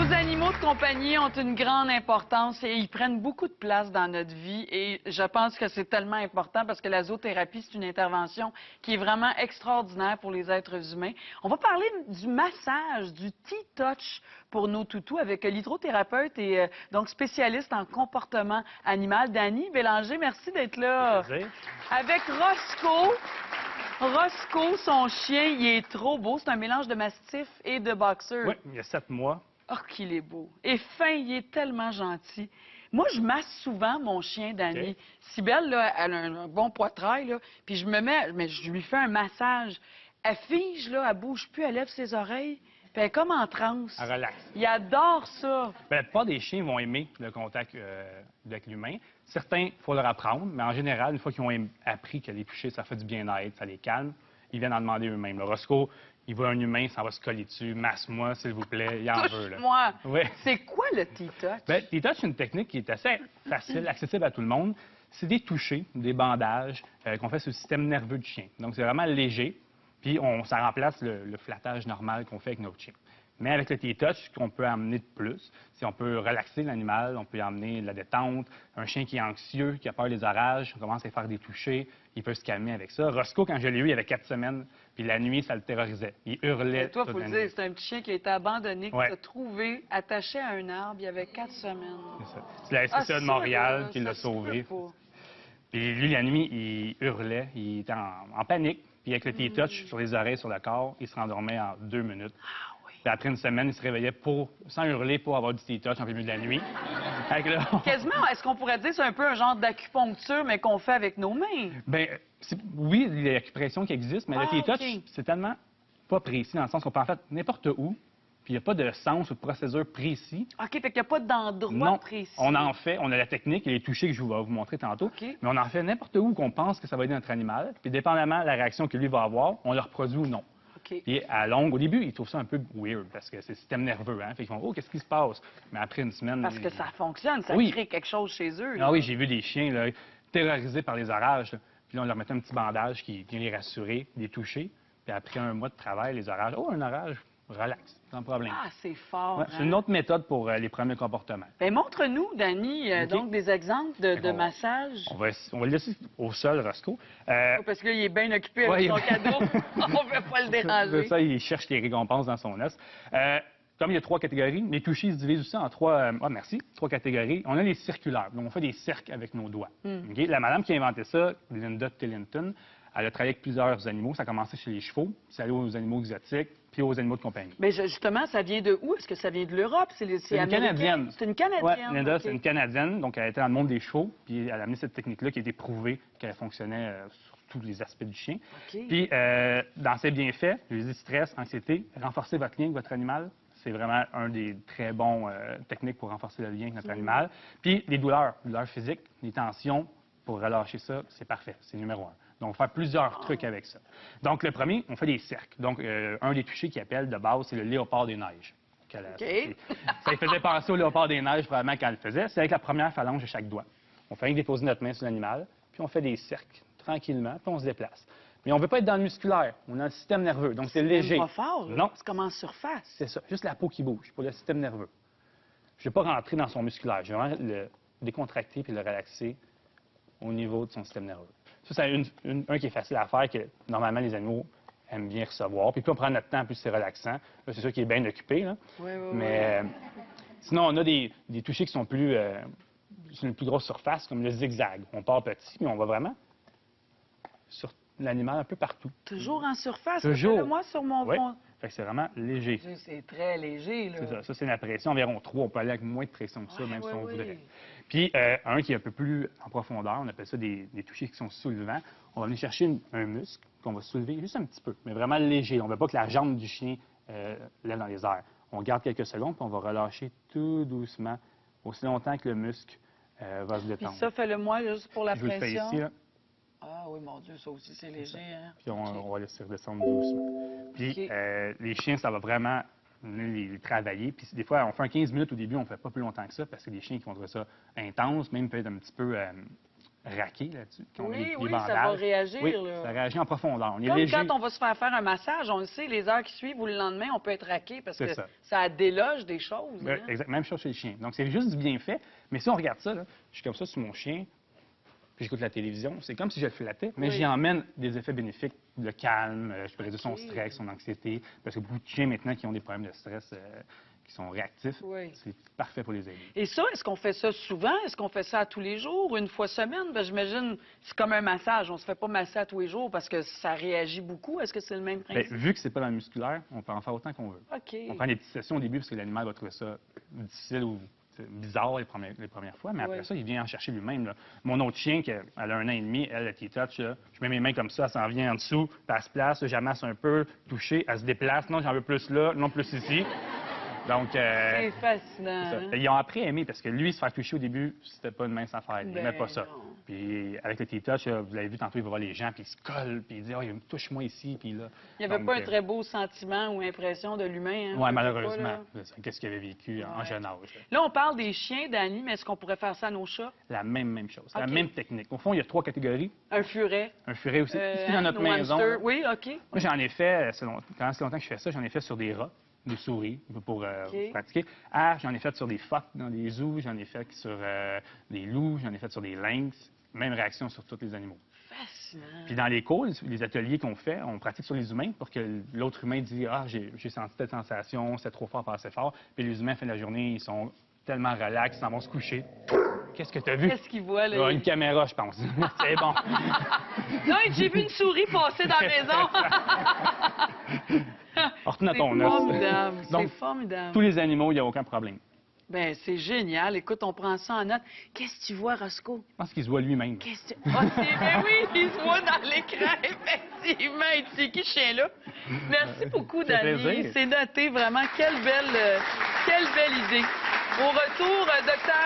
Nos animaux de compagnie ont une grande importance et ils prennent beaucoup de place dans notre vie. Et je pense que c'est tellement important parce que la zoothérapie, c'est une intervention qui est vraiment extraordinaire pour les êtres humains. On va parler du massage, du T-touch pour nos toutous avec l'hydrothérapeute et donc spécialiste en comportement animal, Dany Bélanger. Merci d'être là. Avec Roscoe. Roscoe, son chien, il est trop beau. C'est un mélange de mastif et de boxer. Oui, il y a 7 mois. Oh, qu'il est beau. Et fin, il est tellement gentil. Moi, je masse souvent mon chien, Dany. OK. Cybèle, là, elle a un bon poitrail, là, puis je me mets, mais je lui fais un massage. Elle fige, là, elle bouge plus, elle lève ses oreilles, puis elle est comme en transe. Elle relaxe. Il adore ça. La plupart des chiens vont aimer le contact avec l'humain. Certains, il faut leur apprendre, mais en général, une fois qu'ils ont appris que les toucher, ça fait du bien-être, ça les calme, ils viennent en demander eux-mêmes. Le Roscoe, il voit un humain, ça va se coller dessus. Masse-moi, s'il vous plaît. Il en veut, là. Touche-moi. Oui. C'est quoi le T-touch? Bien, les touches, c'est une technique qui est assez facile, accessible à tout le monde. C'est des touchés, des bandages qu'on fait sur le système nerveux du chien. Donc, c'est vraiment léger. Puis, ça remplace le flattage normal qu'on fait avec notre chien. Mais avec le T-touch, ce qu'on peut amener de plus, c'est qu'on peut relaxer l'animal, on peut amener de la détente. Un chien qui est anxieux, qui a peur des orages, on commence à faire des touchés, il peut se calmer avec ça. Roscoe, quand je l'ai eu, il avait 4 semaines, puis la nuit, ça le terrorisait. Il hurlait. Et toi, toute faut le la dire, nuit. c'est un petit chien qui a été abandonné, que Ouais. tu as trouvé attaché à un arbre il y avait 4 semaines. C'est ça. C'est la SPCA de Montréal qui l'a sauvé. Se peut pas. Puis lui, la nuit, il hurlait, il était en panique. Puis avec le T-touch sur les oreilles, sur le corps, il se rendormait en 2 minutes. Ah oui. Puis après une semaine, il se réveillait sans hurler pour avoir du T-touch en plein milieu de la nuit. Fait que là, Quasiment, est-ce qu'on pourrait dire que c'est un peu un genre d'acupuncture, mais qu'on fait avec nos mains? ben, oui, il y a l'acupression qui existe, mais le T-touch, OK. c'est tellement pas précis dans le sens qu'on peut en faire n'importe où. Puis il n'y a pas de sens ou de procédure précis. OK, fait qu'il n'y a pas d'endroit Non, précis. on en fait, on a la technique et les touchés que je vais vous montrer tantôt, OK. mais on en fait n'importe où qu'on pense que ça va aider notre animal. Puis dépendamment de la réaction que lui va avoir, on le reproduit ou non. OK. Puis à longue, au début, ils trouvent ça un peu weird parce que c'est le système nerveux, hein. Fait qu'ils font oh, qu'est-ce qui se passe? Mais après une semaine. Parce que ça fonctionne, ça Oui. crée quelque chose chez eux. Ah là. oui, j'ai vu des chiens là, terrorisés par les orages. Là. Puis là, on leur mettait un petit bandage qui vient les rassurer, les toucher. Puis après un mois de travail, les orages, oh, un orage, relax, sans problème. Ah, c'est fort. Ouais, hein? c'est une autre méthode pour les premiers comportements. Ben, montre-nous, Dany, OK. donc des exemples de On- massage. On va le laisser au sol, Roscoe. Parce qu'il est bien occupé avec Ouais, son il- cadeau. On ne peut pas le déranger. C'est ça, il cherche les récompenses dans son os. Comme il y a 3 catégories, les touchés se divisent aussi en 3, trois catégories. On a les circulaires. Donc, on fait des cercles avec nos doigts. OK? La madame qui a inventé ça, Linda Tillington, elle a travaillé avec plusieurs animaux. Ça a commencé chez les chevaux, puis ça allait aux animaux exotiques, puis aux animaux de compagnie. Mais justement, ça vient de où? Est-ce que ça vient de l'Europe? C'est C'est une américain? Canadienne. C'est une Canadienne. Oui, Linda, OK. c'est une Canadienne. Donc, elle était dans le monde des chevaux, puis elle a amené cette technique-là qui a été prouvée qu'elle fonctionnait sur tous les aspects du chien. OK. Puis, dans ses bienfaits, je dis stress, anxiété, renforcer votre lien avec votre animal. C'est vraiment un des très bons techniques pour renforcer le lien avec notre animal. Puis, les douleurs physiques, les tensions, pour relâcher ça, c'est parfait. C'est numéro 1. Donc, faire plusieurs trucs avec ça. Donc, le premier, on fait des cercles. Donc, un des touchés qui appelle de base, c'est le léopard des neiges. Ça lui faisait penser au léopard des neiges, probablement, quand elle le faisait. C'est avec la première phalange de chaque doigt. On fait rien que déposer notre main sur l'animal, puis on fait des cercles, tranquillement, puis on se déplace. Mais on ne veut pas être dans le musculaire. On est dans le système nerveux, donc c'est léger. Pas fort, là. Non, C'est comme en surface. c'est ça. Juste la peau qui bouge pour le système nerveux. Je ne vais pas rentrer dans son musculaire. Je vais vraiment le décontracter puis le relaxer au niveau de son système nerveux. Ça, c'est un qui est facile à faire, que normalement les animaux aiment bien recevoir. Puis plus on prend notre temps, plus c'est relaxant. Là, c'est sûr qu'il est bien occupé, là. Oui. Mais sinon, on a des touchés qui sont plus sur une plus grosse surface, comme le zigzag. On part petit, mais on va vraiment sur l'animal un peu partout. Toujours en surface. Toujours. Moi sur mon Oui. fond. Fait que c'est vraiment léger. C'est très léger, là. C'est ça. Ça, c'est la pression. Environ 3. On peut aller avec moins de pression que ça, Ouais, même si ouais, on ouais. voudrait. Puis, un qui est un peu plus en profondeur, on appelle ça des touchés qui sont soulevants. On va venir chercher un muscle qu'on va soulever juste un petit peu, mais vraiment léger. On ne veut pas que la jambe du chien lève dans les airs. On garde quelques secondes, puis on va relâcher tout doucement, aussi longtemps que le muscle va se Puis détendre. ça, fais-le-moi juste pour la Je vous le fais pression. ici, là. Ah oui, mon Dieu, ça aussi, c'est léger, hein? Puis OK. on va laisser redescendre doucement. Puis OK. les chiens, ça va vraiment les travailler. Puis des fois, on fait un 15 minutes au début, on ne fait pas plus longtemps que ça, parce que les chiens qui vont trouver ça intense, même peut être un petit peu raqués là-dessus. qui ont Oui, des oui, ça va bandages. réagir. Oui, là. ça réagit en profondeur. On est Comme léger. quand on va se faire un massage, on le sait, les heures qui suivent ou le lendemain, on peut être raqué parce C'est que ça. ça déloge des choses. Ouais, hein. exact. Même chose chez le chien. Donc, c'est juste du bienfait. Mais si on regarde ça, là, je suis comme ça sur mon chien, puis j'écoute la télévision, c'est comme si je le flattais, mais Oui. j'y emmène des effets bénéfiques, le calme, je peux réduire son OK. stress, son anxiété, parce que beaucoup de chiens maintenant qui ont des problèmes de stress, qui sont réactifs, Oui. c'est parfait pour les aider. Et ça, est-ce qu'on fait ça souvent? Est-ce qu'on fait ça à tous les jours, une fois semaine? Ben, j'imagine, c'est comme un massage. On se fait pas masser à tous les jours parce que ça réagit beaucoup. Est-ce que c'est le même Bien, principe? vu que c'est pas dans le musculaire, on peut en faire autant qu'on veut. OK. On prend des petites sessions au début parce que l'animal va trouver ça difficile ou bizarre les premières fois, mais après Oui. ça, il vient en chercher lui-même. Là. Mon autre chien, elle a 1 an et demi, elle, la T-Touch, là, je mets mes mains comme ça, elle s'en vient en dessous, puis elle se place, j'amasse un peu, toucher, elle se déplace. Non, j'en veux plus là, non plus ici. Donc, C'est fascinant. c'est ça. hein? Ils ont appris à aimer parce que lui, se faire toucher au début, c'était pas une mince affaire. Il Ben n'aimait pas ça. non. Puis avec le T-Touch, vous l'avez vu tantôt, il va voir les gens, puis il se colle, puis il dit, oh, touche-moi ici, puis là. Il n'y avait Donc, pas un très beau sentiment ou impression de l'humain. Hein, Oui, je sais malheureusement. pas, là. C'est ça. Qu'est-ce qu'il avait vécu en jeune âge? Là. Là, on parle des chiens, Dani, mais est-ce qu'on pourrait faire ça à nos chats? La même chose. OK. La même technique. Au fond, il y a 3 catégories. Un furet? Un furet aussi. Ici, dans notre un maison. hamster. Oui, OK. Moi, j'en ai fait, quand c'est longtemps que je fais ça, j'en ai fait sur des rats, des souris, pour pratiquer. J'en ai fait sur des phoques dans les zoos, j'en ai fait sur des loups, j'en ai fait sur des lynx. Même réaction sur tous les animaux. Fascinant. Puis dans les cours, les ateliers qu'on fait, on pratique sur les humains pour que l'autre humain dise ah, j'ai senti telle sensation, c'est trop fort, pas assez fort. Puis les humains, à la fin de la journée, ils sont tellement relax, ils s'en vont se coucher. Qu'est-ce que tu as vu? Qu'est-ce qu'il voit, là? Une caméra, je pense. C'est bon. Non, j'ai vu une souris passer dans la maison. On retourne à C'est ton os. formidable. C'est Donc, formidable. tous les animaux, il n'y a aucun problème. Ben, c'est génial. Écoute, on prend ça en note. Qu'est-ce que tu vois, Roscoe? Je pense qu'il se voit lui-même. Qu'est-ce que tu... Ah, ben oui, il se voit dans l'écran, effectivement. C'est qui ce chien-là? Merci beaucoup, Ça fait Dani. plaisir. C'est noté, vraiment. Quelle belle idée. Au retour, docteur...